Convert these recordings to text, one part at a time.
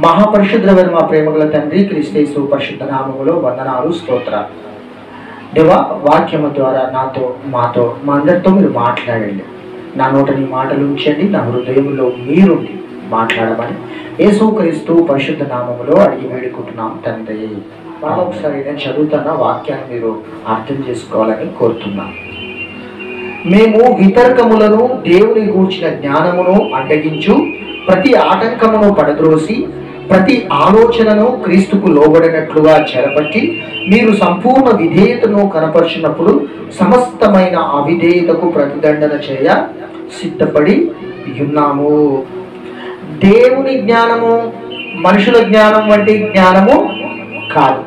మహాపరిశుద్ధుడైన మా ప్రేమగల తండ్రి క్రీస్తు పరిశుద్ధ నామములో వందనాలు స్తోత్రాలు. దేవా, వాక్యము ద్వారా నాతో మాతో మా అందరితో మీరు మాట్లాడండి. నా నోట నీ మాటలు ఉంచండి, నా హృదయంలో మీరుండి మాట్లాడమని యేసుక్రీస్తు పరిశుద్ధ నామములో అడిగి వేడుకుంటున్నాం తండ్రి. ఒకసారి నేను చదువుతున్న వాక్యాన్ని మీరు అర్థం చేసుకోవాలని కోరుతున్నాను. మేము వితర్కములను దేవుని గూర్చిన జ్ఞానమును అడ్డగించు ప్రతి ఆటంకమును పడద్రోసి ప్రతి ఆలోచనను క్రీస్తుకు లోబడినట్లుగా చెరపట్టి మీరు సంపూర్ణ విధేయతను కనపరిచినప్పుడు సమస్తమైన అవిధేయతకు ప్రతిదండన చేయ సిద్ధపడి ఉన్నాము. దేవుని జ్ఞానము మనుషుల జ్ఞానం వంటి జ్ఞానము కాదు.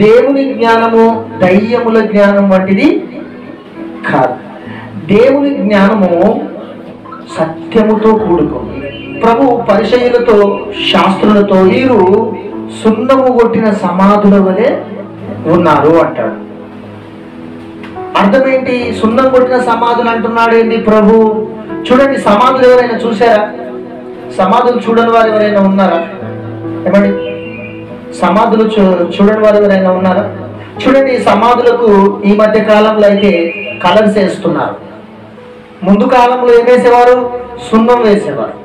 దేవుని జ్ఞానము దయ్యముల జ్ఞానం వంటిది కాదు. దేవుని జ్ఞానము సత్యముతో కూడుకుంది. ప్రభు పరిచయులతో శాస్త్రులతో వీరు సున్నము కొట్టిన సమాధుల వలె ఉన్నారు అంటాడు. అర్థమేంటి? సున్నం కొట్టిన సమాధులు అంటున్నాడు ఏంటి ప్రభు? చూడండి, సమాధులు ఎవరైనా చూసారా? సమాధులు చూడని వారు ఎవరైనా ఉన్నారా? ఏమండి, సమాధులు చూడని వారు ఎవరైనా ఉన్నారా? చూడండి, సమాధులకు ఈ మధ్య కాలంలో అయితే కలర్స్ వేస్తున్నారు. ముందు కాలంలో ఏం వేసేవారు? సున్నం వేసేవారు.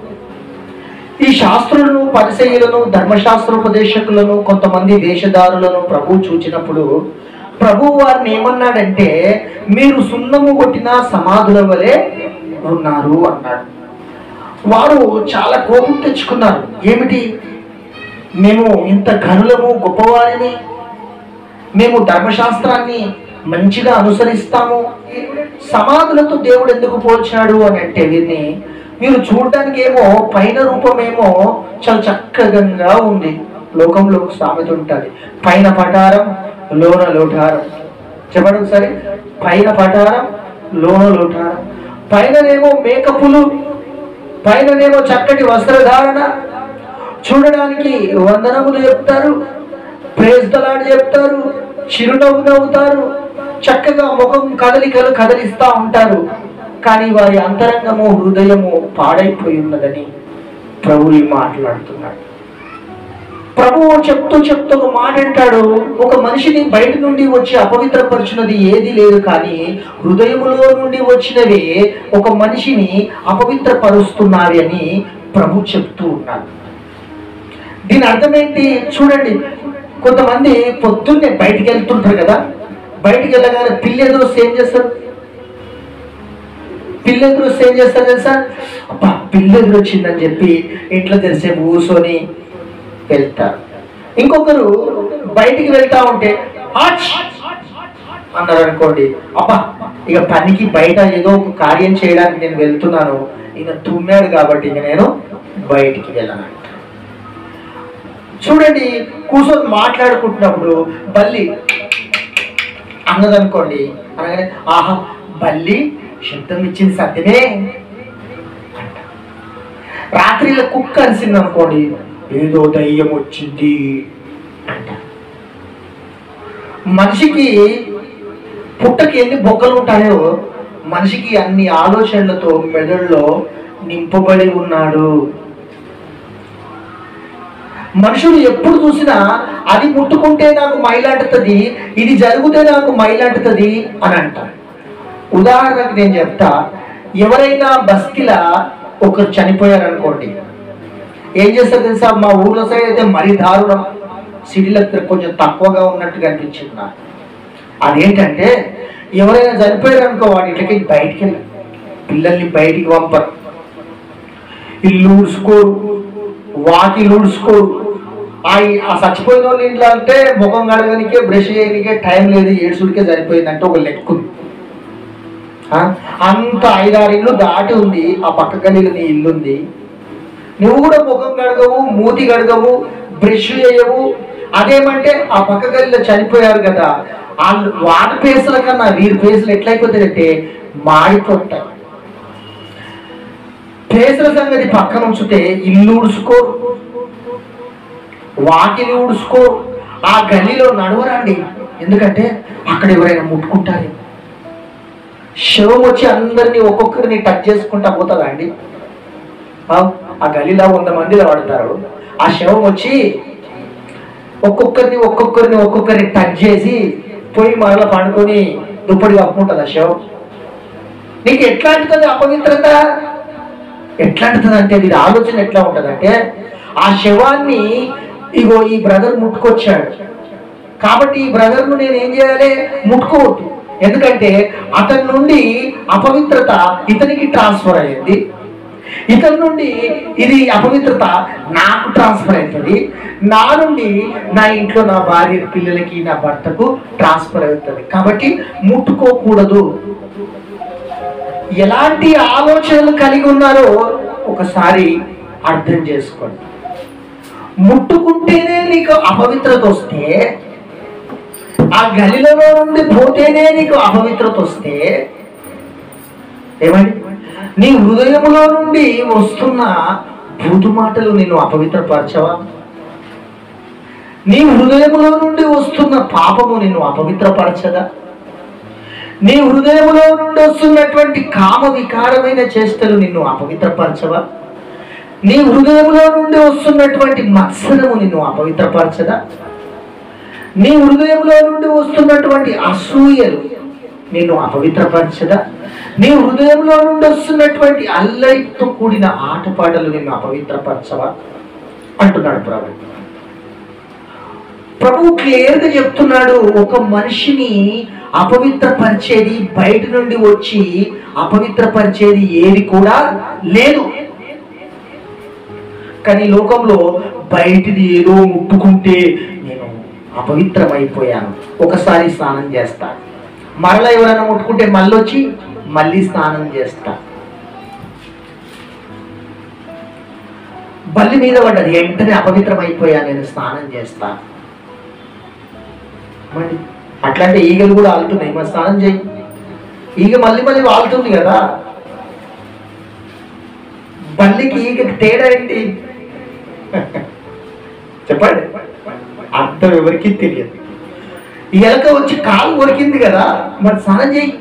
ఈ శాస్త్రులను, పరిసయ్యులను, ధర్మశాస్త్రోపదేశకులను, కొంతమంది వేషధారులను ప్రభు చూచినప్పుడు ప్రభు వారిని ఏమన్నాడంటే, మీరు సున్నము కొట్టిన సమాధుల వలె ఉన్నారు అన్నాడు. వారు చాలా కోపం తెచ్చుకున్నారు. ఏమిటి? మేము ఇంత ఘనులము, గొప్పవారిని, మేము ధర్మశాస్త్రాన్ని మంచిగా అనుసరిస్తాము, సమాధులతో దేవుడు ఎందుకు పోల్చాడు అని అంటే, వీరిని మీరు చూడడానికి ఏమో పైన రూపమేమో చాలా చక్కగా ఉంది. లోకంలో సామెత ఉంటుంది, పైన పటారం లోన లోటారం. చెప్పండి ఒకసారి, పైన పటారం లోన లోటారం. పైననేమో మేకపులు, పైననేమో చక్కటి వస్త్రధారణ, చూడడానికి వందనములు చెప్తారు, ప్రేజ్ ద లార్డ్ చెప్తారు, చిరునవ్వు నవ్వుతారు, చక్కగా ముఖం కదలికలు కదిలిస్తూ ఉంటారు. కానీ వారి అంతరంగము, హృదయము పాడైపోయి ఉన్నదని ప్రభు మాట్లాడుతున్నాడు. ప్రభువు చెప్తూ ఒక మాట అంటాడు, ఒక మనిషిని బయట నుండి వచ్చి అపవిత్రపరిచినది ఏది లేదు, కానీ హృదయములో నుండి వచ్చినవే ఒక మనిషిని అపవిత్రపరుస్తున్నవి అని ప్రభు చెప్తూ ఉన్నాడు. దీని అర్థం ఏంటి? చూడండి, కొంతమంది పొద్దున్నే బయటికి వెళ్తుంటారు కదా, బయటికి వెళ్ళగానే పిల్లెదురు ఏం చేస్తారు? పిల్లెదురు ఏం చేస్తారు తెలుసా? అబ్బా, పిల్లెదురు వచ్చిందని చెప్పి ఇంట్లో తెలిసేపు కూర్చొని వెళ్తారు. ఇంకొకరు బయటికి వెళ్తా ఉంటే అన్నారు అనుకోండి, అబ్బా ఇక పనికి బయట ఏదో ఒక కార్యం చేయడానికి నేను వెళ్తున్నాను, ఇక తుమ్మాడు కాబట్టి ఇక నేను బయటికి వెళ్ళను. చూడండి, కూర్చొని మాట్లాడుకుంటున్నప్పుడు బల్లి అన్నదనుకోండి, అనగానే ఆహా బల్లి శబ్దం ఇచ్చింది సత్యమే అంట. రాత్రిలో కుక్క అరిసింది అనుకోండి, ఏదో దయ్యం వచ్చింది అంట. మనిషికి పుట్టకి ఎన్ని బొక్కలు ఉంటాయో మనిషికి అన్ని ఆలోచనలతో మెదడులో నింపబడి ఉన్నాడు. మనుషులు ఎప్పుడు చూసినా అది ముట్టుకుంటే నాకు మైలాంటుతుంది, ఇది జరిగితే నాకు మైలాంటుతుంది అని అంటారు. ఉదాహరణకు నేను చెప్తా, ఎవరైనా బస్తీలా ఒకరు చనిపోయారనుకోండి, ఏం చేస్తారు తెలుసా? మా ఊర్లో సైడ్ అయితే మరీ దారుణం, సిటీలో కొంచెం తక్కువగా ఉన్నట్టుగా అనిపించింది నాకు. అదేంటంటే, ఎవరైనా చనిపోయారనుకో వాడి ఇంటికి బయటికి వెళ్ళారు, పిల్లల్ని బయటికి పంపరు, ఇల్లు ఊడ్చుకోరు, వాకిలు ఊడ్చుకోరు. ఆ చచ్చిపోయిన వాళ్ళు ఇంట్లో అంటే ముఖం కడగనికే, బ్రష్ చేయడానికే టైం లేదు, ఏడుసుడికే సరిపోయిందంటే ఒక లెక్కు. అంత 5-6 ఇల్లు దాటి ఉంది, ఆ పక్క గల్లీలో నీ ఇల్లు ఉంది, నువ్వు కూడా ముఖం కడగవు, మూతి కడగవు, బ్రష్ చేయవు. అదేమంటే ఆ పక్క గల్లీలో చనిపోయారు కదా, వాటి పేసుల కన్నా వీరి పేసులు ఎట్లయిపోతాయంటే మాడిపోతాయి. పేసుల సంగతి పక్కన ఉంచితే ఇల్లు ఊడ్చుకో, వాకిలి ఊడ్చుకో, ఆ గల్లీలో నడవరండి, ఎందుకంటే అక్కడ ఎవరైనా ముట్టుకుంటారు. శవం వచ్చి అందరినీ ఒక్కొక్కరిని టచ్ చేసుకుంటా పోతుందా అండి? ఆ గలీలా 100 మందిలో పడతారు, ఆ శవం వచ్చి ఒక్కొక్కరిని టచ్ చేసి పోయి మరల పండుకొని దుప్పటి కప్పుకుంటుంది ఆ శవం. నీకు ఎట్లా అంటుంది అపవిత్రత? ఎట్లా అంటుంది అంటే వీరి ఆలోచన ఎట్లా ఉంటుందంటే, ఆ శవాన్ని ఇగో ఈ బ్రదర్ ముట్టుకొచ్చాడు కాబట్టి ఈ బ్రదర్ను నేను ఏం చేయాలి? ముట్టుకోవద్దు. ఎందుకంటే అతని నుండి అపవిత్రత ఇతనికి ట్రాన్స్ఫర్ అయ్యింది, ఇతని నుండి ఇది అపవిత్రత నాకు ట్రాన్స్ఫర్ అవుతుంది, నా నుండి నా ఇంట్లో నా భార్య పిల్లలకి నా భర్తకు ట్రాన్స్ఫర్ అవుతుంది. కాబట్టి ముట్టుకోకూడదు. ఎలాంటి ఆలోచనలు కలిగి ఉన్నారో ఒకసారి అర్థం చేసుకోండి. ముట్టుకుంటేనే నీకు అపవిత్రత వస్తే, ఆ గలిలో నుండి పోతేనే నీకు అపవిత్రత వస్తే ఏమండి? నీ హృదయంలో నుండి వస్తున్న భూతు మాటలు నిన్ను అపవిత్రపరచవా? నీ హృదయంలో నుండి వస్తున్న పాపము నిన్ను అపవిత్రపరచదా? నీ హృదయంలో నుండి వస్తున్నటువంటి కామ వికారమైన చేష్టలు నిన్ను అపవిత్రపరచవా? నీ హృదయంలో నుండి వస్తున్నటువంటి మత్సరము నిన్ను అపవిత్రపరచదా? నీ హృదయంలో నుండి వస్తున్నటువంటి అసూయలు నిన్ను అపవిత్రపరచదా? నీ హృదయంలో నుండి వస్తున్నటువంటి అల్లరితో కూడిన ఆటపాటలు నిన్ను అపవిత్రపరచవా అంటున్నాడు ప్రభు. ప్రభు క్లియర్గా చెప్తున్నాడు, ఒక మనిషిని అపవిత్రపరిచేది బయట నుండి వచ్చి అపవిత్రపరిచేది ఏది కూడా లేదు. కానీ లోకంలో బయటిది ఏదో ముట్టుకుంటే నేను అపవిత్రమైపోయాను, ఒకసారి స్నానం చేస్తా, మరలా ఎవరైనా ముట్టుకుంటే మళ్ళీ స్నానం చేస్తా. బల్లి మీద పడ్డది వెంటనే అపవిత్రమైపోయా, నేను స్నానం చేస్తా. మరి అట్లాంటి ఈగలు కూడా ఆలుతున్నాయి, మరి స్నానం చేయి. ఈగ మళ్ళీ వాళ్తుంది కదా. బల్లికి ఈగకి తేడా ఏంటి చెప్పండి? అర్థం ఎవరికి తెలియదు. ఈ ఎలక వచ్చి కాలు కొరికింది కదా, మరి స్నానం చేయి.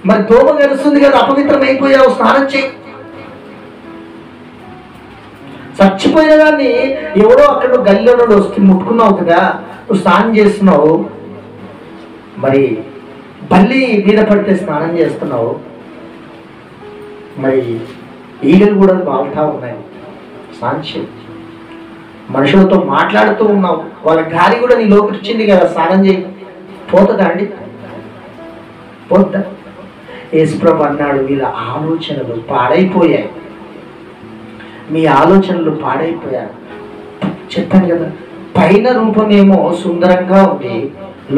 మరి దోమ గడుస్తుంది కదా, అపవిత్రమైపోయావు, స్నానం చేయి. చచ్చిపోయిన దాన్ని ఎవడో అక్కడ గల్లీలో నుండి వస్తే ముట్టుకున్నావు కదా, నువ్వు స్నానం చేస్తున్నావు. మరి బల్లి మీద పడితే స్నానం చేస్తున్నావు, మరి ఈగలు కూడా బాగుతా ఉన్నాయి, స్నానం చేయి. మనుషులతో మాట్లాడుతూ ఉన్నావు, వాళ్ళ గాలి కూడా నీ లోకి వచ్చింది కదా, స్నానం చేయి. పోతుందా అండి? పోద్దా? యేసుప్రభు అన్నాడు, వీళ్ళ ఆలోచనలు పాడైపోయాయి, మీ ఆలోచనలు పాడైపోయాయి. చెప్పాను కదా, పైన రూపమేమో సుందరంగా ఉంది,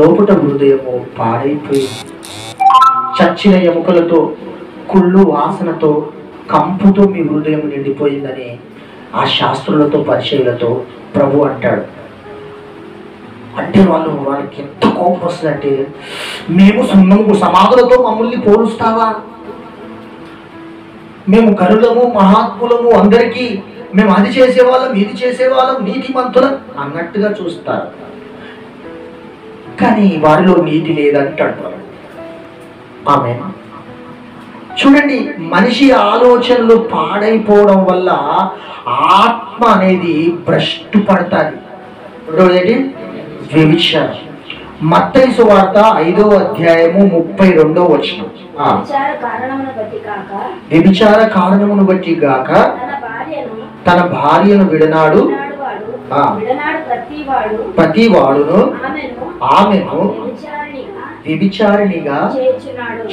లోపట హృదయము పాడైపోయింది. చచ్చిన ఎముకలతో, కుళ్ళు వాసనతో, కంపుతో మీ హృదయం నిండిపోయిందని ఆ శాస్త్రులతో పరిచయులతో ప్రభు అంటాడు. అంటే వాళ్ళకి ఎంత కోపం వస్తుందంటే, మేము సున్నము సమాధులతో మమ్మల్ని పోలుస్తావా? మేము కరులము మహాత్ములము, అందరికీ మేము అది చేసేవాళ్ళం ఇది చేసేవాళ్ళం, నీతిమంతులం అన్నట్టుగా చూస్తారు. కానీ వారిలో నీతి లేదంటాడు. ఆమె చూడండి, మనిషి ఆలోచనలు పాడైపోవడం వల్ల ఆత్మ అనేది భ్రష్టు పడతాది. రెండవది వ్యభిచారం. మత్తయి సువార్త 5వ అధ్యాయము 32వ వచనం. వ్యభిచార కారణమును బట్టి గాక తన భార్యను విడనాడు ప్రతి వాడును ఆమెను వ్యభిచారిణిగా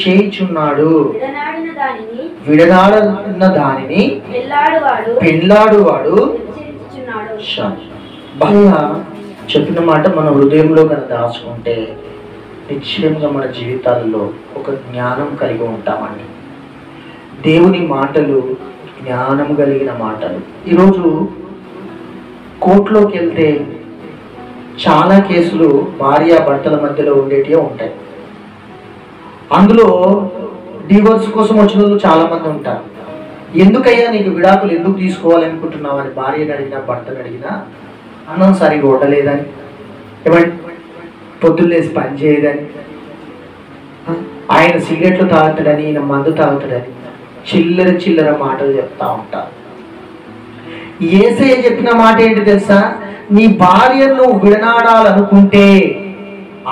చేయుచున్నాడు. విడనాడిన దానిని పెళ్ళాడువాడు. బాగా చెప్పిన మాట మన హృదయంలో కనుక దాచుకుంటే నిశ్చయంగా మన జీవితాల్లో ఒక జ్ఞానం కలిగి ఉంటామండి. దేవుని మాటలు జ్ఞానం కలిగిన మాటలు. ఈరోజు కోర్టులోకి వెళ్తే చాలా కేసులు భార్య భర్తల మధ్యలో ఉండేటివే ఉంటాయి. అందులో డివోర్స్ కోసం వచ్చిన వాళ్ళు చాలా మంది ఉంటారు. ఎందుకయ్యా నీకు విడాకులు ఎందుకు తీసుకోవాలనుకుంటున్నావు అని భార్యని అడిగినా భర్తను అడిగినా, అన్నం సరిగా ఉండలేదని, ఏమంటే పొద్దున్నేసి పని చేయదని, ఆయన సిగరెట్లు తాగుతాడని, ఈయన మందు తాగుతాడని చిల్లర చిల్లర మాటలు చెప్తా ఉంటారు. యేసయ్య చెప్పిన మాట ఏంటి తెలుసా? నీ భార్యను విడనాడాలనుకుంటే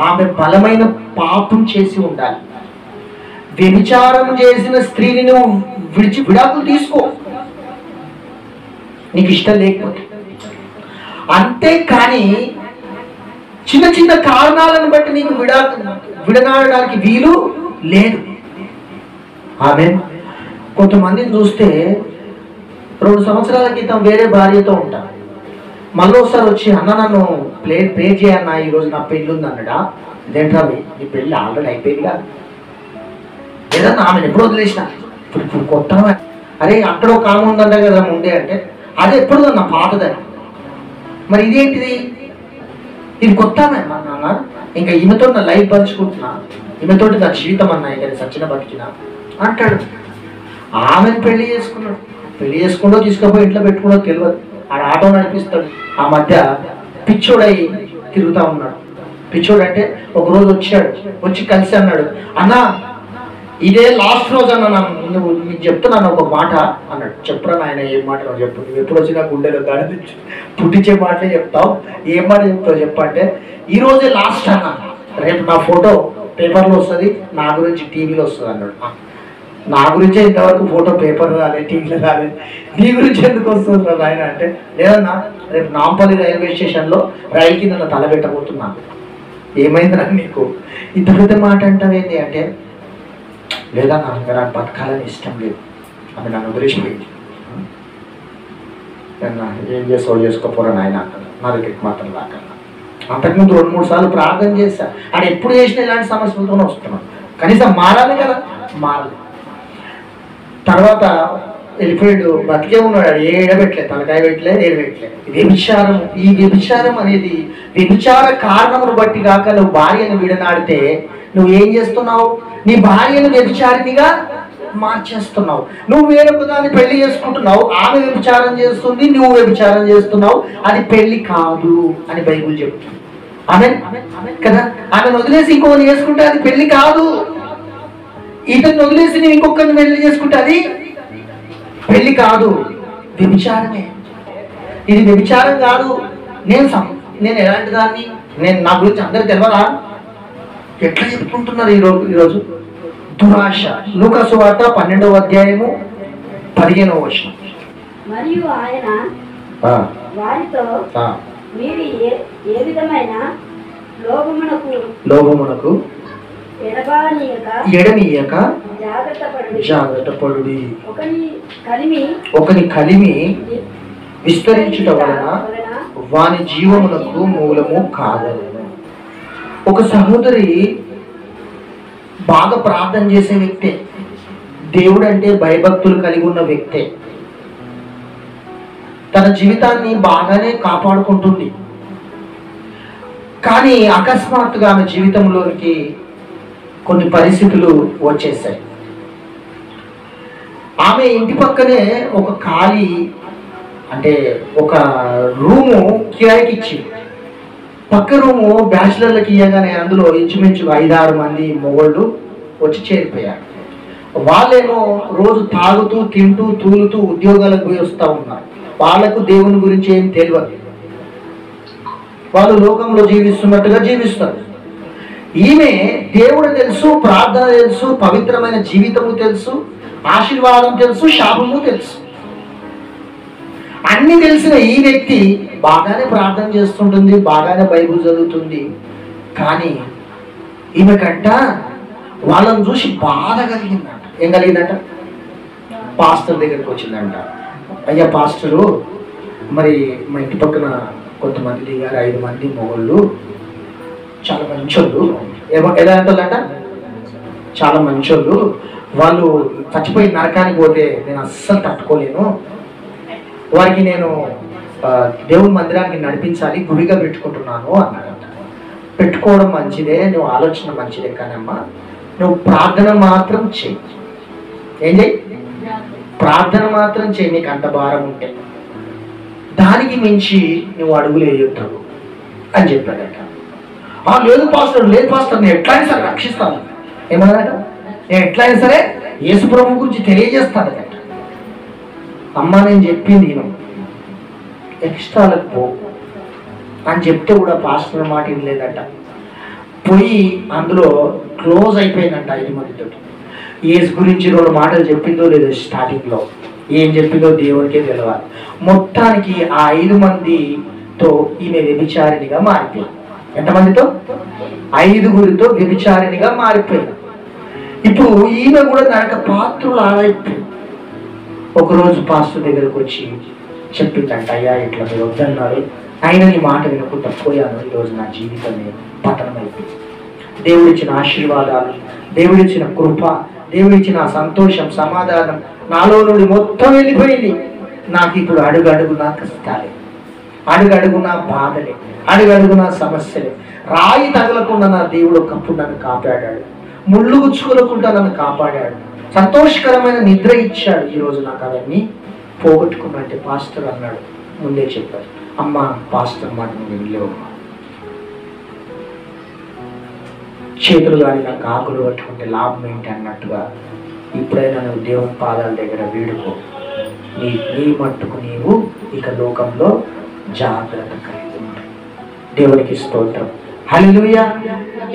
ఆమె బలమైన పాపం చేసి ఉండాలి. వ్యభిచారం చేసిన స్త్రీని నువ్వు విడాకులు తీసుకో, నీకు ఇష్టం లేకపోతే. అంతేకాని చిన్న చిన్న కారణాలను బట్టి నీకు విడనాడడానికి వీలు లేదు. ఆమె కొంతమందిని చూస్తే 2 సంవత్సరాల క్రితం వేరే భార్యతో ఉంటారు, మళ్ళీ ఒకసారి వచ్చి అన్న నన్ను పే చేయన్నా, ఈరోజు నా పెళ్ళి ఉంది అన్నాడా. ఇదేంట్రా నీ పెళ్ళి ఆల్రెడీ అయిపోయిందిగా, లేదన్నా ఆమెను ఎప్పుడు వదిలేసిన, ఇప్పుడు కొత్త. అరే అక్కడ ఒక ఆమె ఉందంట కదా ముందే అంటే, అది ఎప్పుడు నా పాతదని. మరి ఇదేంటిది, ఇది కొత్త అన్న, ఇంకా ఈమెతో నా లైఫ్ పంచుకుంటున్నా, ఈమెతోటి నా జీవితం అన్నా, ఇంకా సచిన బతికినా అంటాడు. ఆమెను పెళ్లి చేసుకున్నాడు, పెళ్లి చేసుకుంటూ తీసుకుపోయి ఇంట్లో పెట్టుకున్నో తెలియదు. ఆడ ఆటో నడిపిస్తాడు. ఆ మధ్య పిచ్చోడై తిరుగుతా ఉన్నాడు. పిచ్చోడు అంటే ఒకరోజు వచ్చాడు, వచ్చి కలిసి అన్నాడు, అన్న ఇదే లాస్ట్ రోజు అన్న, నువ్వు నీకు చెప్తున్నాను ఒక మాట అన్నాడు. చెప్పురా నాయన, ఏం మాట చెప్పు, నువ్వు ఎప్పుడు వచ్చినా గుండెలో దాడి పుట్టించే మాటలే చెప్తావు, ఏం మాట చెప్తావు చెప్పంటే, ఈ రోజే లాస్ట్ అన్న, రేపు నా ఫోటో పేపర్లో వస్తుంది, నా గురించి టీవీలో వస్తుంది అన్నాడు. నా గురించే ఇంతవరకు ఫోటో పేపర్ రాలేదు, టీవీలో రాలేదు, నీ గురించి ఎందుకు వస్తుంది ఆయన అంటే, లేదన్నా రేపు నాంపల్లి రైల్వే స్టేషన్లో రైలు కింద తల పెట్టబోతున్నాను. ఏమైంది నాకు నీకు ఇంత పెద్ద మాట అంటావేంటి అంటే, లేదా నాకు బతకాలని ఇష్టం లేదు, ఆమె నన్ను వదిలేసిపోయింది, ఏం చేస్తావు చేసుకోపోరా నాయన అంటారు. నా దగ్గరికి మాత్రం రాకన్నా. అంతకుముందు 2-3 సార్లు ప్రార్థన చేశా, ఆయన ఎప్పుడు చేసినా ఇలాంటి సమస్యలతోనే వస్తున్నాను, కనీసం మారాలి కదా, మారాలి. తర్వాత వెళ్ళిపోయాడు, బతికే ఉన్నాడు, ఏడబెట్టలే, తలకాయ పెట్టలే, ఏడబెట్టలే. వ్యభిచారం, ఈ వ్యభిచారం అనేది వ్యభిచార కారణమును బట్టి కాక నువ్వు భార్యను విడనాడితే నువ్వు ఏం చేస్తున్నావు? నీ భార్యను వ్యభిచారినిగా మార్చేస్తున్నావు. నువ్వు వేరొక దాన్ని పెళ్లి చేసుకుంటున్నావు, ఆమె వ్యభిచారం చేస్తుంది, నువ్వు వ్యభిచారం చేస్తున్నావు, అది పెళ్లి కాదు అని బైబిల్ చెప్తుంది. ఆమె కదా, ఆమెను వదిలేసి ఇంకొకరిని చేసుకుంటే అది పెళ్లి కాదు. ఇతన్ని వదిలేసి నువ్వు ఇంకొకరిని పెళ్లి చేసుకుంటే అది పెళ్లి కాదు, వ్యభిచారమే. ఇది వ్యభిచారం కాదు. నేను ఎలాంటి దాన్ని, నేను నా గురించి అందరికి తెలియదా? ఎట్లా చెప్పుకుంటున్నారు ఈరోజు? దురాశ. లూకా సువార్త 12వ అధ్యాయము 15వ వచనం. మరియు ఆయన వారితో, మీరు ఏ విధమైన లోభమునకు ఎడనీయక జాగ్రత్త పడుడి. ఒకని కలిమి విస్తరించుట వలన వాని జీవమునకు మూలము కాదని. ఒక సహోదరి బాగా ప్రార్థన చేసే వ్యక్తే, దేవుడు అంటే భయభక్తులు కలిగి ఉన్న వ్యక్తే, తన జీవితాన్ని బాగానే కాపాడుకుంటుంది. కానీ అకస్మాత్తుగా ఆమె జీవితంలోనికి కొన్ని పరిస్థితులు వచ్చేసాయి. ఆమె ఇంటి పక్కనే ఒక ఖాళీ, అంటే ఒక రూము కిరాయికి ఇచ్చింది. పక్క రూము బ్యాచిలర్లకు ఇవ్వగానే అందులో ఇంచుమించుగా 5-6 మంది మొగోళ్ళు వచ్చి చేరిపోయారు. వాళ్ళేమో రోజు తాగుతూ తింటూ తూలుతూ ఉద్యోగాలకు పోయి వస్తూ ఉన్నారు. వాళ్ళకు దేవుని గురించి ఏం తెలియదు, వాళ్ళు లోకంలో జీవిస్తున్నట్టుగా జీవిస్తారు. ఈమె దేవుడు తెలుసు, ప్రార్థన తెలుసు, పవిత్రమైన జీవితము తెలుసు, ఆశీర్వాదం తెలుసు, శాపము తెలుసు. అన్ని తెలిసిన ఈ వ్యక్తి బాగానే ప్రార్థన చేస్తుంటుంది, బాగానే బైబిల్ చదువుతుంది. కానీ ఈమెకంట వాళ్ళని చూసి బాధ కలిగిందంట. ఏం కలిగిందంట? పాస్టర్ దగ్గరికి వచ్చిందంట. అయ్యా పాస్టరు, మరి మా ఇంటి పక్కన కొంతమంది దిగారు, 5 మంది మొగళ్ళు, చాలా మంచోళ్ళు. ఎలా అంటారంట? చాలా మంచోళ్ళు, వాళ్ళు చచ్చిపోయి నరకానికి పోతే నేను అస్సలు తట్టుకోలేను, వారికి నేను దేవుని మందిరానికి నడిపించాలి, గుడిగా పెట్టుకుంటున్నాను అన్నాడంట. పెట్టుకోవడం మంచిదే, నువ్వు ఆలోచన మంచిదే, కానమ్మా నువ్వు ప్రార్థన మాత్రం చెయ్యి. ఏం చెయ్యి? ప్రార్థన మాత్రం చెయ్యి, నీకు అంత భారం ఉంటే. దానికి మించి నువ్వు అడుగులు వేయొద్దు అని చెప్పాడట. లేదు పాస్టర్, లేదు పాస్టర్, నేను ఎట్లయినా సరే రక్షిస్తాను. ఏమన్నాడట? నేను ఎట్లయినా సరే యేసు ప్రభు గురించి తెలియజేస్తాను. అమ్మ నేను చెప్పింది ఎక్స్ట్రాలకు పో అని చెప్తే కూడా పాస్టర్ మాట వినలేదట. పోయి అందులో క్లోజ్ అయిపోయిందంట 5 మందితో. ఏసు గురించి 2 మాటలు చెప్పిందో లేదో స్టార్టింగ్లో, ఏం చెప్పిందో దేవునికే తెలియాలి. మొత్తానికి ఆ 5 మందితో ఈమె వ్యభిచారిణిగా మారిపోయింది. ఎంతమందితో? 5గురితో వ్యభిచారిణిగా మారిపోయింది. ఇప్పుడు ఈమె కూడా నరక పాత్రులు ఆరైపోయింది. ఒకరోజు పాస్టర్ దగ్గరకు వచ్చి చెప్పిందంట, అయ్యా ఇట్లా మీరు వద్దన్నారు, అయినా నీ మాట వినకుండా పోయాను, ఈరోజు నా జీవితమే పతనమైపోయింది. దేవుడిచ్చిన ఆశీర్వాదాలు, దేవుడిచ్చిన కృప, దేవుడిచ్చిన సంతోషం, సమాధానం నాలో నుండి మొత్తం వెళ్ళిపోయింది. నాకు ఇప్పుడు అడుగడుగునా కష్టాలే, అడుగడుగునా బాధలే, అడుగడుగునా సమస్యలే. రాయి తగలకుండా నా దేవుడు ఒకప్పుడు నన్ను కాపాడాడు, ముళ్ళు గుచ్చుకోకుండా నన్ను కాపాడాడు, సంతోషకరమైన నిద్ర ఇచ్చాడు. ఈరోజు నాకు అవన్నీ పోగొట్టుకున్నట్టే పాస్టర్ అన్నాడు. ముందే చెప్పారు, అమ్మ పాస్టర్ మాట నువ్వు వెళ్ళేవు, చేతులు కానీ నాకు ఆకులు పట్టుకుంటే లాభం ఏంటి అన్నట్టుగా ఇప్పుడైనా నువ్వు దేవుని పాదాల దగ్గర వీడుకో, నీ మట్టుకు నీవు ఇక లోకంలో జాగ్రత్త కలిగి ఉంటావు. దేవునికి స్తోత్రం, హల్లెలూయా.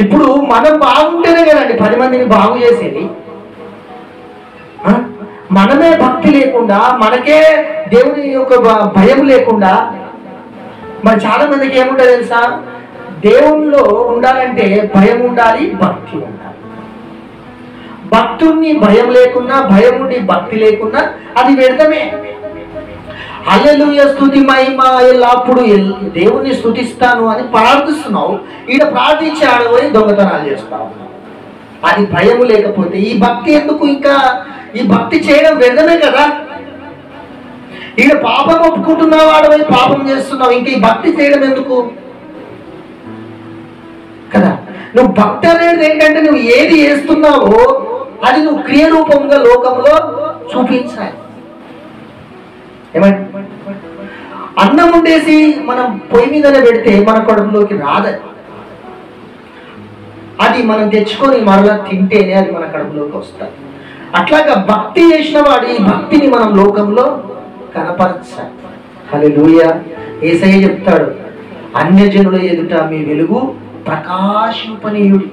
ఇప్పుడు మనం బాగుంటేనే కదండి 10 మందిని బాగు చేసేది. మనమే భక్తి లేకుండా, మనకే దేవుని యొక్క భయం లేకుండా, మరి చాలా మందికి ఏముంటుంది తెలుసా? దేవునిలో ఉండాలంటే భయం ఉండాలి, భక్తి ఉండాలి. భక్తుణ్ణి భయం లేకున్నా, భయం ఉండి భక్తి లేకున్నా అది వ్యర్థమే. హల్లెలూయా, స్తుతి మహిమ ఎల్లప్పుడు దేవుణ్ణి స్తుతిస్తాను అని ప్రార్థిస్తున్నావు, ఈడ ప్రార్థించి ఆడబోయి దొంగతనాలు చేస్తావు. అది భయం లేకపోతే ఈ భక్తి ఎందుకు? ఇంకా ఈ భక్తి చేయడం వ్యర్థమే కదా. ఈడ పాపం ఒప్పుకుంటున్నావు, ఆడబోయి పాపం చేస్తున్నావు, ఇంకా ఈ భక్తి చేయడం ఎందుకు కదా. నువ్వు భక్తి అనేది ఏంటంటే నువ్వు ఏది చేస్తున్నావో అది నువ్వు క్రియరూపంగా లోకంలో చూపించాలి. ఏమంటే అన్నం ఉండేసి మనం పొయ్యి మీదనే పెడితే మన కడుపులోకి రాదని, అది మనం తెచ్చుకొని మరలా తింటేనే అది మన కడుపులోకి వస్తుంది. అట్లాగా భక్తి చేసిన వాడు ఈ భక్తిని మనం లోకంలో కనపరచాలి. హల్లెలూయా. యేసయ్య చెప్తాడు, అన్యజనుల ఎదుట మీ వెలుగు ప్రకాశింపనీయుడి.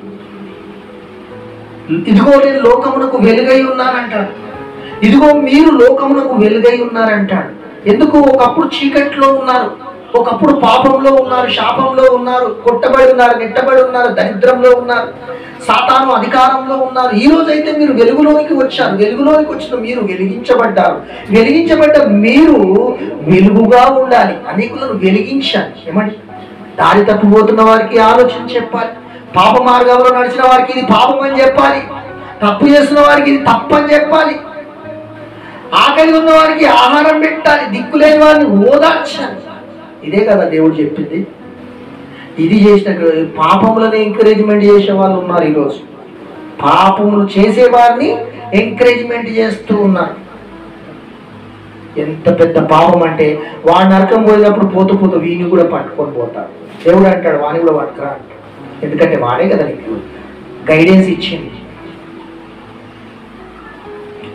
ఇదిగో నేను లోకమునకు వెలుగై ఉన్నానంటాడు. ఇదిగో మీరు లోకమునకు వెలుగై ఉన్నారంటాడు. ఎందుకు? ఒకప్పుడు చీకట్లో ఉన్నారు, ఒకప్పుడు పాపంలో ఉన్నారు, శాపంలో ఉన్నారు, కొట్టబడి ఉన్నారు, నెట్టబడి ఉన్నారు, దరిద్రంలో ఉన్నారు, సాతాను అధికారంలో ఉన్నారు. ఈ రోజైతే మీరు వెలుగులోనికి వచ్చారు. వెలుగులోనికి వచ్చిన మీరు వెలిగించబడ్డారు. వెలిగించబడ్డ మీరు వెలుగుగా ఉండాలి, అనేకులను వెలిగించాలి. ఏమండి? దారి తప్పిపోతున్న వారికి ఆలోచన చెప్పాలి, పాప మార్గంలో నడిచిన వారికి ఇది పాపం అని చెప్పాలి, తప్పు చేస్తున్న వారికి ఇది తప్పు అని చెప్పాలి, ఆకలి ఉన్న వారికి ఆహారం పెట్టాలి, దిక్కులేని వారిని ఓదార్చాలి. ఇదే కదా దేవుడు చెప్పింది. ఇది చేసిన పాపములను ఎంకరేజ్మెంట్ చేసే వాళ్ళు ఉన్నారు. ఈరోజు పాపములు చేసే వారిని ఎంకరేజ్మెంట్ చేస్తూ ఉన్నారు. ఎంత పెద్ద పాపం అంటే వాడు నరకం పోయినప్పుడు పోతూ పోతూ వీని కూడా పట్టుకొని పోతాడు. దేవుడు అంటాడు వాని కూడా పట్టుకురా అంటాడు. ఎందుకంటే వాడే కదా నీకు గైడెన్స్ ఇచ్చింది.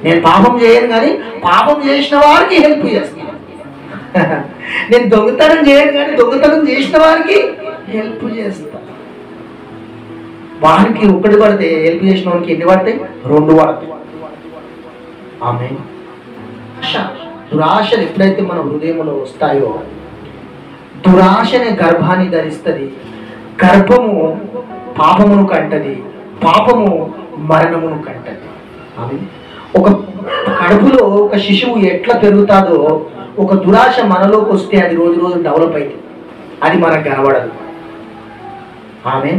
నేను పాపం చేయను కానీ పాపం చేసిన వారికి హెల్ప్ చేస్తాను. నేను దొంగతనం చేయను కానీ దొంగతనం చేసిన వారికి హెల్ప్ చేస్తాను. వారికి ఒక్కటి పడితే హెల్ప్ చేసిన వారికి ఎన్ని పడతాయి? 2 పడతాయి. ఆమె దురాశలు ఎప్పుడైతే మన హృదయంలో వస్తాయో దురాశనే గర్భాన్ని ధరిస్తుంది. గర్భము పాపమును కంటది, పాపము మరణమును కంటది. ఆమె ఒక కడుపులో ఒక శిశువు ఎట్లా పెరుగుతాదో ఒక దురాశ మనలోకి వస్తే అది రోజు రోజు డెవలప్ అవుతుంది. అది మనకు కనబడదు. ఆమె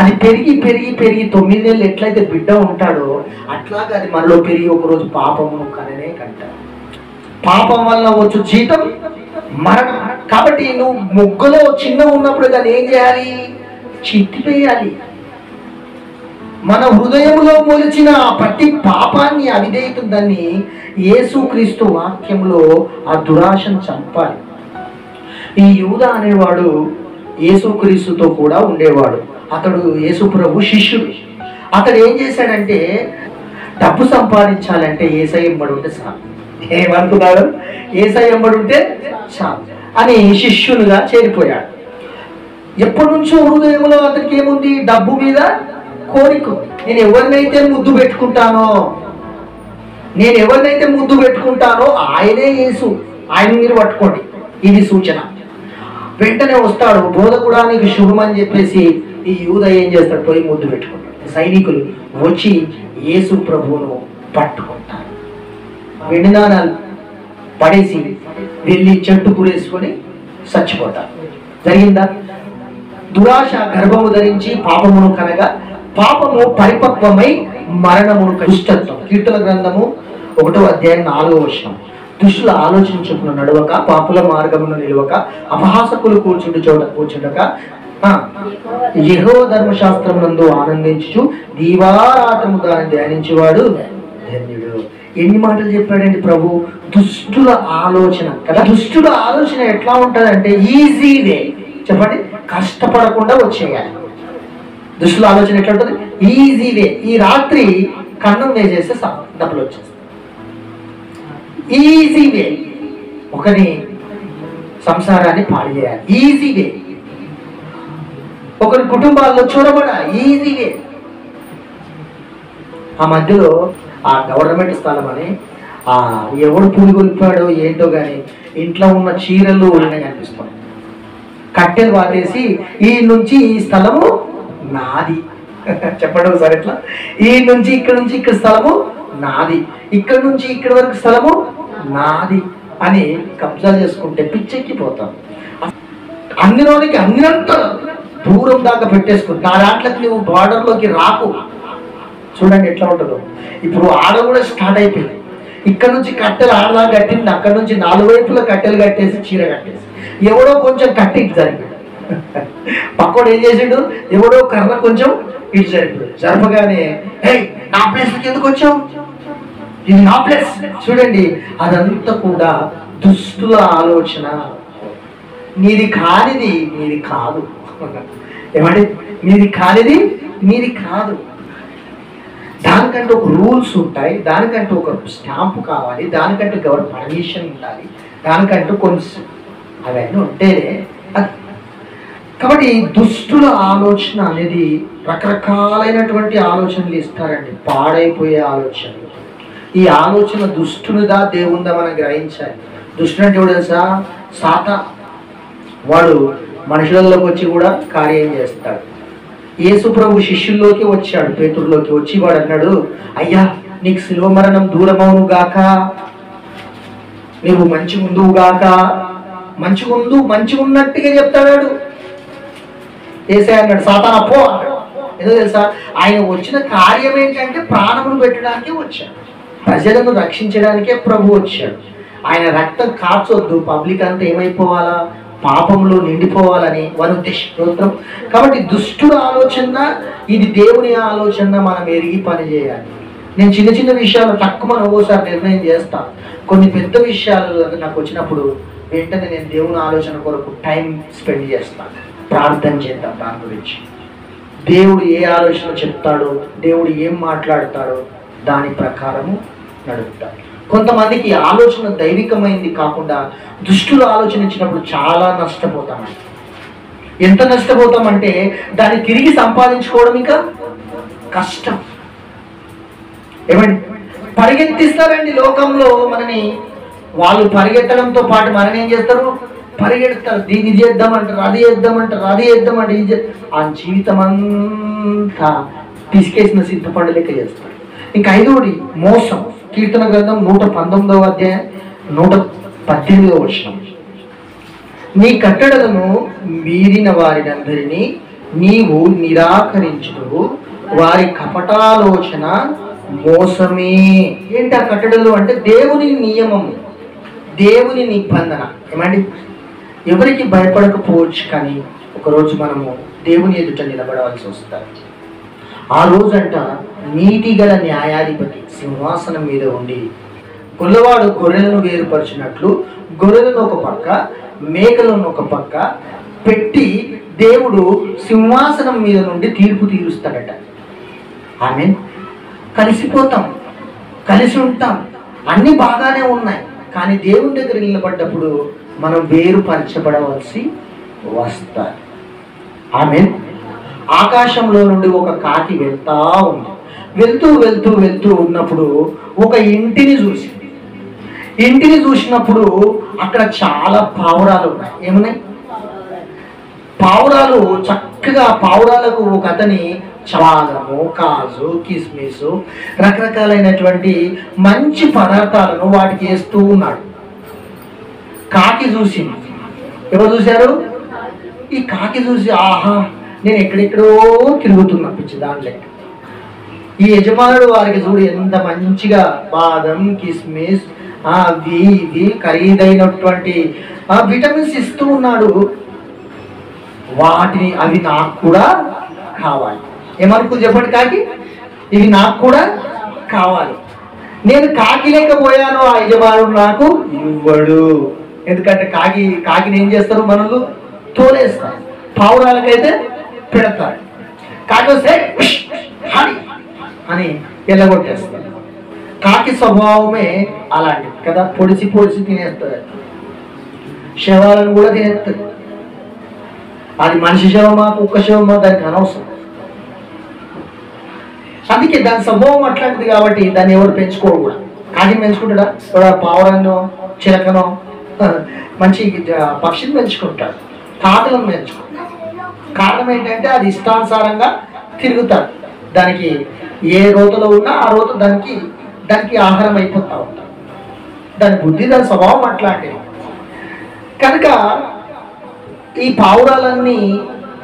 అది పెరిగి పెరిగి పెరిగి 9 నెలలు ఎట్లయితే బిడ్డ ఉంటాడో అట్లాగా అది మనలో పెరిగి ఒకరోజు పాపమును కననే కంటాడు. పాపం వల్ల వచ్చు జీతం మరణం. కాబట్టి నువ్వు మొగ్గలో చిన్న ఉన్నప్పుడు దాన్ని ఏం చేయాలి? చిట్టివేయాలి. మన హృదయంలో మొలిచిన ప్రతి పాపాన్ని అవిధేయతుందని యేసుక్రీస్తు వాక్యంలో ఆ దురాశను చంపాలి. ఈ యూదా అనేవాడు యేసుక్రీస్తుతో కూడా ఉండేవాడు. అతడు యేసు ప్రభు శిష్యుడు. అతడు ఏం చేశాడంటే డబ్బు సంపాదించాలంటే యేసయ్య ఎంబడి ఉంటే చాలు. ఏమనుకున్నాడు? యేసయ్య ఎంబడి ఉంటే చాలు. అని శిష్యునిగా చేరిపోయాడు. ఎప్పటి నుంచో హృదయంలో అతనికి ఏముంది? డబ్బు మీద కోరిక. నేను ఎవరినైతే ముద్దు పెట్టుకుంటానో ఆయనే యేసు, ఆయన మీరు పట్టుకోండి, ఇది సూచన. వెంటనే వస్తాడు, బోధకుడా నీకు శుభమని చెప్పేసి ఈ యూద ఏం చేస్తాడు? పోయి ముద్దు పెట్టుకుంటాడు. సైనికులు వచ్చి యేసు ప్రభువును పట్టుకుంటారు. వెండినాణాలు పడేసి వెళ్ళి చెట్టు పురేసుకొని చచ్చిపోతారు. జరిగిందా? దురాశ గర్భము ధరించి పాపమును కనగా పాపము పరిపక్వమై మరణమును దుష్టత్వం. కీర్తన గ్రంథము 1వ అధ్యాయం 4వ వచనం. దుష్టుల ఆలోచన చొప్పున నడవక, పాపుల మార్గమును నిలవక, అపహాసకులు కూర్చుండు చోట కూర్చుండక, యెహోవా ధర్మశాస్త్రమునందు ఆనందించు దీవారాత్రము దాన్ని ధ్యానించేవాడు ధన్యుడు. ఎన్ని మాటలు చెప్పాడండి ప్రభు? దుష్టుల ఆలోచన కదా. దుష్టుల ఆలోచన ఎట్లా ఉంటుందంటే ఈజీ వే. చెప్పండి, కష్టపడకుండా వచ్చేయాలి. దుష్టుల ఆలోచన ఎట్లా ఉంటుంది? Easy way. ఈ రాత్రి కన్నం వేసేస్తే డబ్బులు వచ్చేస్తాయి. Easy way. ఒకని సంసారాన్ని పాడు చేయాలి, ఈజీ వే. ఒకరి కుటుంబాల్లో చూడబడ, ఈజీ వే. ఆ మధ్యలో ఆ గవర్నమెంట్ స్థలం అని ఎవడు పూలు కొలిపాడో ఏంటో కానీ ఇంట్లో ఉన్న చీరలు ఉన్నాయి కనిపిస్తాయి. కట్టెలు వాటేసి ఈ నుంచి ఈ స్థలము నాది చెప్పండి ఒకసారి. ఎట్లా? ఈ నుంచి ఇక్కడ స్థలము నాది, ఇక్కడ నుంచి ఇక్కడ వరకు స్థలము నాది అని కబ్జా చేసుకుంటే పిచ్చెక్కిపోతాం. అందులోనికి అందినంత దూరం దాకా పెట్టేసుకుని నా దాంట్లోకి నువ్వు బార్డర్లోకి రాకు. చూడండి ఎట్లా ఉంటుందో. ఇప్పుడు ఆడ కూడా స్టార్ట్ అయిపోయింది. ఇక్కడ నుంచి కట్టెలు ఆడలా కట్టింది, అక్కడ నుంచి 4 వైపుల కట్టెలు కట్టేసి చీర కట్టేసి ఎవడో కొంచెం కట్టి ఇటు జరిపాడు. పక్కోడు ఏం చేసాడు? ఎవడో కర్ర కొంచెం ఇటు జరిపాడు. జరపగానే నా ప్లేస్కి ఎందుకు వచ్చావు? ఇది నా ప్లేస్. చూడండి, అదంతా కూడా దుష్టుల ఆలోచన. నీది కానిది నీది కాదు. ఏమంటే నీది కానిది నీది కాదు. దానికంటే ఒక రూల్స్ ఉంటాయి, దానికంటే ఒక స్టాంపు కావాలి, దానికంటే గవర్నమెంట్ పర్మిషన్ ఉండాలి, దానికంటూ కొన్ని అవన్నీ ఉంటేనే అది. కాబట్టి దుష్టుల ఆలోచన అనేది రకరకాలైనటువంటి ఆలోచనలు ఇస్తారండి, పాడైపోయే ఆలోచనలు. ఈ ఆలోచన దుష్టునిదా దేవుందా మనం గ్రహించాలి. దుష్టుడు అంటే ఎవడు తెలుసా? సాతాను. వాడు మనుషులలోకి వచ్చి కూడా కార్యం చేస్తాడు. యేసు ప్రభు శిష్యుల్లోకి వచ్చాడు, పేతురులోకి వచ్చి వాడు అన్నాడు, అయ్యా నీకు శిలువ మరణం దూరమవును గాక, నువ్వు మంచిగుందువు గాక. మంచిగా ఉన్నట్టుగా చెప్తాడు. యేసయ్య అన్నాడు, సాతానా పో అన్నాడు. ఎందుకు తెలుసా? ఆయన వచ్చిన కార్యం ఏంటంటే ప్రాణమును పెట్టడానికే వచ్చాడు, ప్రజలను రక్షించడానికే ప్రభు వచ్చాడు. ఆయన రక్తం కాచొద్దు, పబ్లిక్ అంతా ఏమైపోవాలా? పాపంలో నిండిపోవాలని వారి ఉద్దేశం. కాబట్టి దుష్టుల ఆలోచన ఇది దేవుని ఆలోచన మనం ఎరిగి పని చేయాలి. నేను చిన్న చిన్న విషయాలు తక్కువ ఒక్కోసారి నిర్ణయం చేస్తాను. కొన్ని పెద్ద విషయాలు నాకు వచ్చినప్పుడు వెంటనే నేను దేవుని ఆలోచన కొరకు టైం స్పెండ్ చేస్తాను. ప్రార్థన చేద్దాం దాని గురించి. దేవుడు ఏ ఆలోచన చెప్తాడో, దేవుడు ఏం మాట్లాడతాడో దాని ప్రకారము నడుపుతాడు. కొంతమందికి ఆలోచన దైవికమైంది కాకుండా దుష్టుల ఆలోచన ఇచ్చినప్పుడు చాలా నష్టపోతామండి. ఎంత నష్టపోతామంటే దాన్ని తిరిగి సంపాదించుకోవడం ఇంకా కష్టం. ఏమండి, పరిగెత్తిస్తారండి లోకంలో మనని. వాళ్ళు పరిగెత్తడంతో పాటు మనని ఏం చేస్తారు? పరిగెడతారు. దీన్ని చేద్దామంటారు, అది చేద్దామంటారు, ఇది ఆ జీవితం అంతా పిసికేసిన సింతపండు లెక్క చేస్తారు. ఇంకా 5వది మోసం. కీర్తన గ్రంథం 119వ అధ్యాయం 118వ వచనం. నీ కట్టడలను మీరిన వారినందరినీ నీవు నిరాకరించుదు, వారి కపటాలోచన మోసమే. ఏంటి ఆ కట్టడలు అంటే? దేవుని నియమము, దేవుని నిబంధన. ఏమండి, ఎవరికి భయపడకపోవచ్చు, కానీ ఒకరోజు మనము దేవుని ఎదుట నిలబడవలసి వస్తుంది. ఆ రోజంట నీతి గల న్యాయాధిపతి సింహాసనం మీద ఉండి గొల్లవాడు గొర్రెలను వేరుపరిచినట్లు గొర్రెలను ఒక పక్క, మేకలను ఒక పక్క పెట్టి దేవుడు సింహాసనం మీద నుండి తీర్పు తీరుస్తాడట. ఆమె కలిసిపోతాం, కలిసి ఉంటాం, అన్నీ బాగానే ఉన్నాయి. కానీ దేవుని దగ్గర నిలబడ్డప్పుడు మనం వేరుపరచబడవలసి వస్తారు. ఆమేన్. ఆకాశంలో నుండి ఒక కాకి వెళ్తా ఉంది. వెళ్తూ వెళ్తూ వెళ్తూ ఉన్నప్పుడు ఒక ఇంటిని చూసినప్పుడు అక్కడ చాలా పావురాలు ఉన్నాయి. ఏమున్నాయి? పావురాలు. చక్కగా పావురాలకు ఒక అతని బాదము, కాజు, కిస్మిస్, రకరకాలైనటువంటి మంచి పదార్థాలను వాటికి వేస్తూ ఉన్నాడు. కాకి చూసింది. ఎవరు చూశారు? ఈ కాకి చూసి, ఆహా, నేను ఎక్కడెక్కడో తిరుగుతున్నా పిచ్చి దాంట్లో. ఈ యజమానుడు వారికి చూడు ఎంత మంచిగా బాదం, కిస్మిస్, అవి ఇవి ఖరీదైనటువంటి విటమిన్స్ ఇస్తూ ఉన్నాడు. వాటిని అవి నాకు కూడా కావాలి. ఏమనుకుంది చెప్పండి? కాకి ఇవి నాకు కూడా కావాలి. నేను కాకి లేకపోయాను, ఆ యజమానుడు నాకు ఇవ్వడు. ఎందుకంటే కాకిని ఏం చేస్తారు? మనలు తోలేస్తారు. పావురాలకైతే పెడతారు. కాకి వస్తే అని ఎల్లగొట్టేస్తారు. కాకి స్వభావమే అలాంటిది కదా, పొడిచి తినేస్తుంది. శవాలను కూడా తినేస్తుంది. అది మనిషి శవమా, కుక్క శవమా, దానికి అనవసరం. అందుకే దాని స్వభావం అట్లాంటిది కాబట్టి దాన్ని ఎవరు పెంచుకోరు కూడా. కాకిని పెంచుకుంటాడా? పావురాన్నో, చిలకనో, మంచి పక్షిని పెంచుకుంటాడు. కాకులను పెంచుకుంటాడు. కారణం ఏంటంటే అది ఇష్టానుసారంగా తిరుగుతాడు. దానికి ఏ రోతలో ఉన్నా ఆ రోత దానికి ఆహారం అయిపోతూ ఉంటాడు. దాని బుద్ధి, దాని స్వభావం అట్లాంటిది. కనుక ఈ పావురాలన్నీ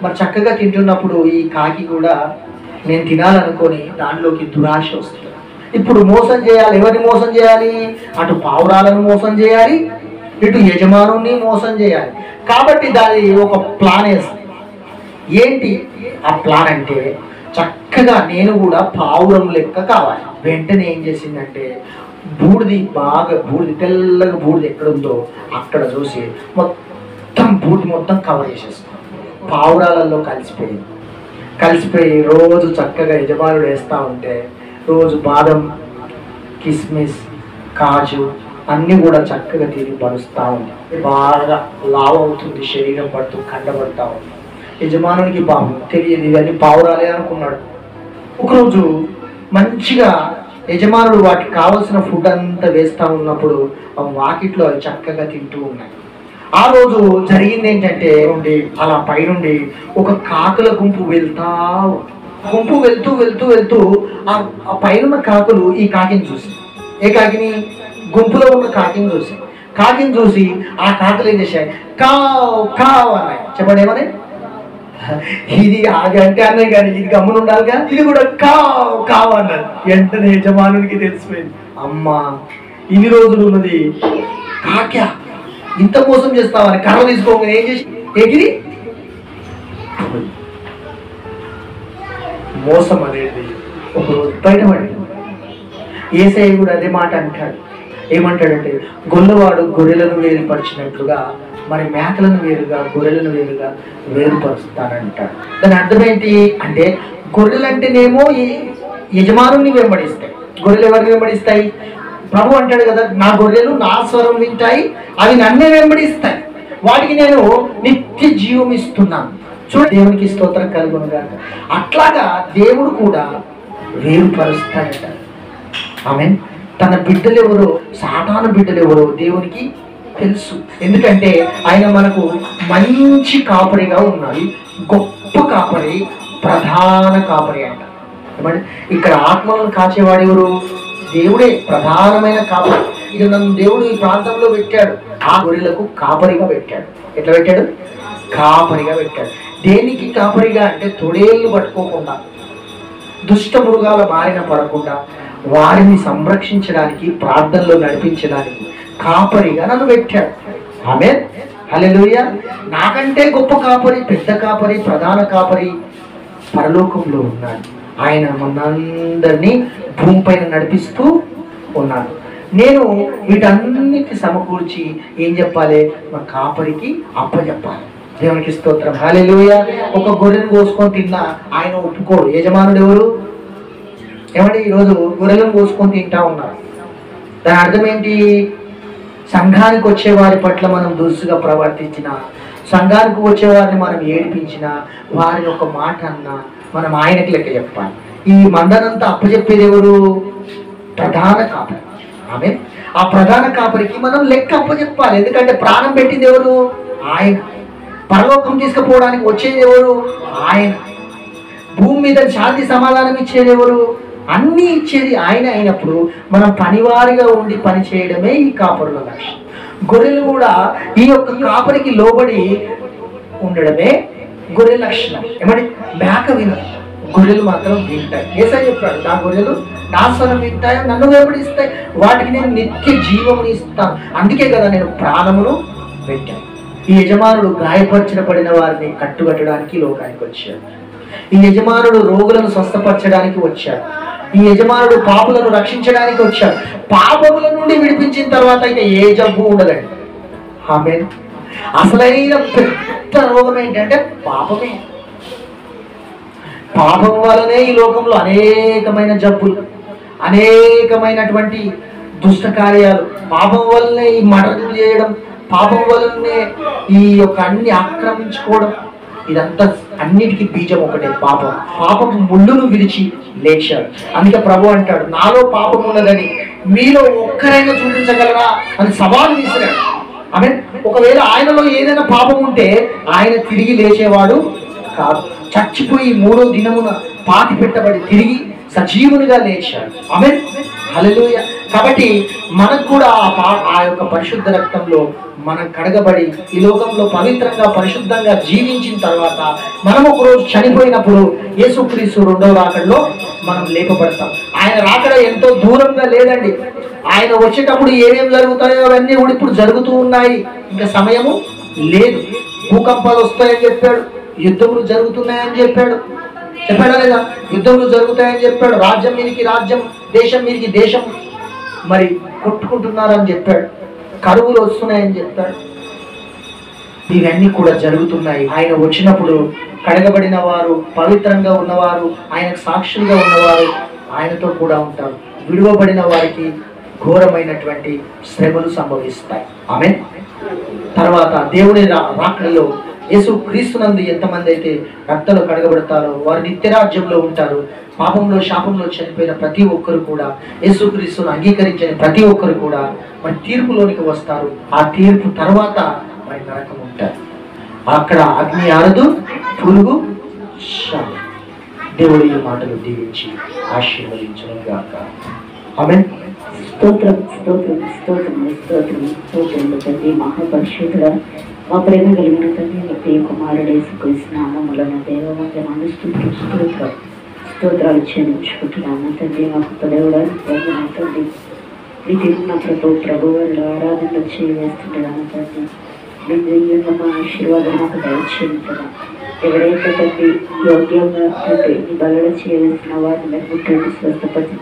మరి చక్కగా తింటున్నప్పుడు ఈ కాకి కూడా నేను తినాలనుకొని దానిలోకి దురాశ వస్తుంది. ఇప్పుడు మోసం చేయాలి. ఎవరిని మోసం చేయాలి? అటు పావురాలను మోసం చేయాలి, ఇటు యజమానుని మోసం చేయాలి. కాబట్టి దాని ఒక ప్లాన్ వేస్తుంది. ఏంటి ఆ ప్లాన్ అంటే, చక్కగా నేను కూడా పావురం లెక్క కావాలి. వెంటనే ఏం చేసిందంటే బూడిది తెల్లగా బూడిది ఎక్కడుందో అక్కడ చూసి మొత్తం బూడిది మొత్తం కవర్ చేసేస్తుంది. పావురాలలో కలిసిపోయి రోజు చక్కగా యజమానుడు వేస్తూ ఉంటే రోజు బాదం, కిస్మిస్, కాజు అన్నీ కూడా చక్కగా తిరిగి పరుస్తూ ఉంది. బాగా లావ్ అవుతుంది, శరీరం పడుతూ కండబడతా ఉంది. యజమానునికి తెలియదు ఇవన్నీ పావురాలే అనుకున్నాడు. ఒకరోజు మంచిగా యజమానుడు వాటికి కావలసిన ఫుడ్ అంతా వేస్తూ ఉన్నప్పుడు వాకిట్లో అవి చక్కగా తింటూ ఉన్నాయి. ఆ రోజు జరిగింది ఏంటంటే, అలా పైనుండి ఒక కాకుల గుంపు వెళ్తూ ఆ పైన కాకులు ఈ కాకిని చూసి, ఏ కాకిని? గుంపులో ఉన్న కాకిని చూసి ఆ కాకులు ఏం చేశాయి? కావ్ అన్నాయి. చెప్పండి ఏమని? ఇది ఆగి అంటే అన్నాయి, కానీ ఇది గమ్మున ఉండాలిగా, ఇది కూడా కావ్ అన్నది. వెంటనే యజమానునికి తెలిసిపోయింది, అమ్మా ఇన్ని రోజులు ఉన్నది కాక్యా, ఇంత మోసం చేస్తావని కర్ర తీసుకోగానే ఏం చేసి ఎగిరి. మోసం అనేది ఒకరోజు బయటపడి యేసయ్య కూడా అదే మాట అంటాడు. ఏమంటాడంటే, గొల్లవాడు గొర్రెలను వేరుపరిచినట్లుగా మరి మేకలను వేరుగా, గొర్రెలను వేరుగా వేరుపరుస్తానంటాడు. దాని అర్థం ఏంటి అంటే, గొర్రెలంటేనేమో యజమానుని వెంబడిస్తాయి. గొర్రెలు ఎవరిని వెంబడిస్తాయి? ప్రభు అంటాడు కదా, నా గొర్రెలు నా స్వరం వింటాయి, అవి నన్నే వెంబడిస్తాయి, వాటికి నేను నిత్య జీవం ఇస్తున్నాను. చూడండి, దేవునికి స్తోత్రం కలుగునుగా. అట్లాగా దేవుడు కూడా వేరుపరుస్తాడట. ఆమేన్. తన బిడ్డలు ఎవరో, సాతాను బిడ్డలు ఎవరో దేవునికి తెలుసు. ఎందుకంటే ఆయన మనకు మంచి కాపరిగా ఉన్నాడు. గొప్ప కాపరి, ప్రధాన కాపరి అంట. ఏమంటే ఇక్కడ ఆత్మలను కాచేవాడు ఎవరు? దేవుడే ప్రధానమైన కాపరి. ఇది నన్ను దేవుడు ఈ ప్రాంతంలో పెట్టాడు, ఆ గొర్రెలకు కాపరిగా పెట్టాడు. ఎట్లా పెట్టాడు? కాపరిగా పెట్టాడు. దేనికి కాపరిగా అంటే, తొడేళ్ళు పట్టుకోకుండా, దుష్ట మృగాల బారిన పడకుండా వారిని సంరక్షించడానికి, ప్రార్థనలో నడిపించడానికి కాపరిగా నన్ను పెట్టాడు. ఆమేన్, హల్లెలూయా. నాకంటే గొప్ప కాపరి, పెద్ద కాపరి, ప్రధాన కాపరి పరలోకంలో ఉన్నాడు. ఆయన మనందరినీ భూమిపైన నడిపిస్తూ ఉన్నాడు. నేను వీటన్నిటి సమకూర్చి ఏం చెప్పాలి? మా కాపరికి అప్పచెప్పాలి. దేవునికి స్తోత్రం, హల్లెలూయా. ఒక గొర్రెను కోసుకొని తిన్నా ఆయన ఒప్పుకోడు. యజమానుడు ఎవరు? ఏమంటే ఈరోజు గొర్రెలను కోసుకొని తింటా ఉన్నారు. దాని అర్థం ఏంటి? సంఘానికి వచ్చే వారి పట్ల మనం దురుసుగా ప్రవర్తించిన, సంఘానికి వచ్చే వారిని మనం ఏడిపించిన, వారిని ఒక మాట అన్నా మనం ఆయనకి లెక్క చెప్పాలి. ఈ మందనంతా అప్పచెప్పేది ఎవరు? ప్రధాన కాపరి. ఆమె ఆ ప్రధాన కాపరికి మనం లెక్క అప్పచెప్పాలి. ఎందుకంటే ప్రాణం పెట్టింది ఎవరు? ఆయన. పరలోకం తీసుకుపోవడానికి వచ్చేది ఎవరు? ఆయన. భూమి మీద శాంతి సమాధానం ఇచ్చేది ఎవరు? అన్నీ ఇచ్చేది ఆయన అయినప్పుడు మనం పనివారిగా ఉండి పని చేయడమే ఈ కాపరుల లక్ష్యం. గొర్రెలు కూడా ఈ యొక్క కాపరికి లోబడి ఉండడమే గొర్రె లక్షణం. ఏమంటే మేక వినదు, గొర్రెలు మాత్రం వింటాయి. ఏసై చెప్పాడు, నా గొర్రెలు నా స్వరం వింటాయి, నన్ను వెంబడిస్తాయి, వాటికి నేను నిత్య జీవముని ఇస్తాను. అందుకే కదా నేను ప్రాణమును పెట్టాను. ఈ యజమానుడు గాయపరచబడిన వారిని కట్టుకట్టడానికి లోకానికి వచ్చాడు. ఈ యజమానుడు రోగులను స్వస్థపరచడానికి వచ్చాడు. ఈ యజమానుడు పాపులను రక్షించడానికి వచ్చాడు. పాపముల నుండి విడిపించిన తర్వాత ఇక ఏ జబ్బు ఉండదండి. ఆమేన్. అసలైన పెద్ద రోగం ఏంటంటే పాపమే. పాపం వలనే ఈ లోకంలో అనేకమైన జబ్బులు, అనేకమైనటువంటి దుష్ట కార్యాలు, పాపం వల్లనే ఈ మరణం చేయడం, పాపం వల్లనే ఈ యొక్క అన్ని ఆక్రమించుకోవడం, ఇదంతా అన్నిటికీ బీజం ఒకటే, పాపం. పాపం ముళ్ళును విరిచి లేచాడు. అందుకే ప్రభు అంటాడు, నాలో పాపం ఉన్నదని మీలో ఒక్కరైనా చూపించగలరా అని సవాలు విసిరాడు. ఆమె ఒకవేళ ఆయనలో ఏదైనా పాపం ఉంటే ఆయన తిరిగి లేచేవాడు కాదు. చచ్చిపోయి 3వ దినమున పాతి పెట్టబడి తిరిగి సజీవునిగా లేచాడు. ఆమె హల్లెలూయా. కాబట్టి మనకు కూడా ఆ యొక్క పరిశుద్ధ రక్తంలో మనం కడగబడి ఈ లోకంలో పవిత్రంగా పరిశుద్ధంగా జీవించిన తర్వాత మనం ఒకరోజు చనిపోయినప్పుడు యేసుక్రీస్తు 2వ రాకడలో మనం లేపబడతాం. ఆయన రాకడ ఎంతో దూరంగా లేదండి. ఆయన వచ్చేటప్పుడు ఏమేం జరుగుతాయో అవన్నీ కూడా ఇప్పుడు జరుగుతూ ఉన్నాయి. ఇంకా సమయము లేదు. భూకంపాలు వస్తాయని చెప్పాడు, యుద్ధములు జరుగుతున్నాయని చెప్పాడు. చెప్పాడా లేదా? యుద్ధములు జరుగుతాయని చెప్పాడు. రాజ్యం మీదికి రాజ్యం, దేశం మీదికి దేశం మరి కొట్టుకుంటున్నారని చెప్పాడు. కరువులు వస్తున్నాయని చెప్పాడు. ఇవన్నీ కూడా జరుగుతున్నాయి. ఆయన వచ్చినప్పుడు కడగబడిన వారు, పవిత్రంగా ఉన్నవారు, ఆయనకు సాక్షులుగా ఉన్నవారు ఆయనతో కూడా ఉంటారు. విడువబడిన వారికి ఘోరమైనటువంటి శ్రమలు సంభవిస్తాయి. ఆమేన్. తర్వాత దేవుని రాకడలో యేసు క్రీస్తునందు ఎంతమంది అయితే రక్తంలో కడగబడతారో వారు నిత్యరాజ్యంలో ఉంటారు. పాపంలో శాపంలో చనిపోయిన ప్రతి ఒక్కరు కూడా, యేసుక్రీస్తును అంగీకరించిన ప్రతి ఒక్కరు కూడా మరి తీర్పులోనికి వస్తారు. ఆ తీర్పు తర్వాత మరి నరకం ఉంటారు. అక్కడ అగ్ని ఆరదు, పురుగు శాపం. దేవుడు ఈ మాటలు దీవించి ఆశీర్వదించును గాక. ఆమేన్. స్తోత్రం స్తోత్రం స్తోత్రం స్తోత్రం స్తోత్రం తండ్రి. మహాపరిశుద్ధుడా, మా ప్రేమ కలిగిన తండ్రి, మీ ప్రియ కుమారుడు యేసుక్రీస్తు నామములను దేవవందనాలు స్తోత్రం స్తోత్రాలు చెల్లించుకుంటున్నాను తండ్రి. మాకు పదవడానికి తండ్రి, మీ తిరున్న ప్రభు వాళ్ళు ఆరాధనలు చేయవేస్తుంటున్నాను తండ్రి. నేను మా ఆశీర్వాదం మాకు దయచేయండి. ఎవరైతే తండ్రి యోగ్యంగా తండ్రి మీ బలలో చేయవలసిన వారిని ముట్టండి, స్వస్థపడి.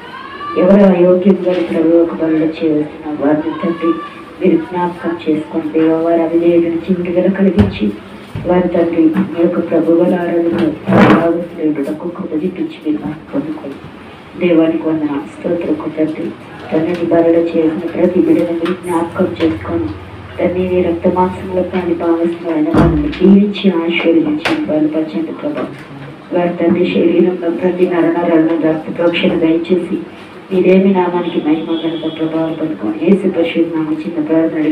ఎవరు అయోగ్యంగా ప్రభు ఒక బలలో చేయవలసిన వారిని తండ్రి మీరు జ్ఞాపకం చేసుకోండి. వారి అవిధేయులను చివరిగా కలిగించి వారి తండ్రి మీ యొక్క ప్రభువుల ఆరాధనకు కృపజిప్పించి మీరు మాకు పొందుకోండి. దేవానికి వందన స్తోత్రకు తండ్రి. తండ్రిని బలలో చేసిన ప్రతి బిడ్డను మీరు జ్ఞాపకం చేసుకొని తండ్రి నీ రక్త మాంసంలో కానీ భావిస్తున్న వాళ్ళని దీవించి ఆశీర్వదించి బలపరచండి ప్రభావం. వారి తండ్రి శరీరంలో ప్రతి నరనరాలను రక్త ప్రోక్షణ దయచేసి మీరేమి నామానికి మహిమ కనుక ప్రభావం పట్టుకొని యేసు పరిశుద్ధ నామ చిన్న ప్రార్థన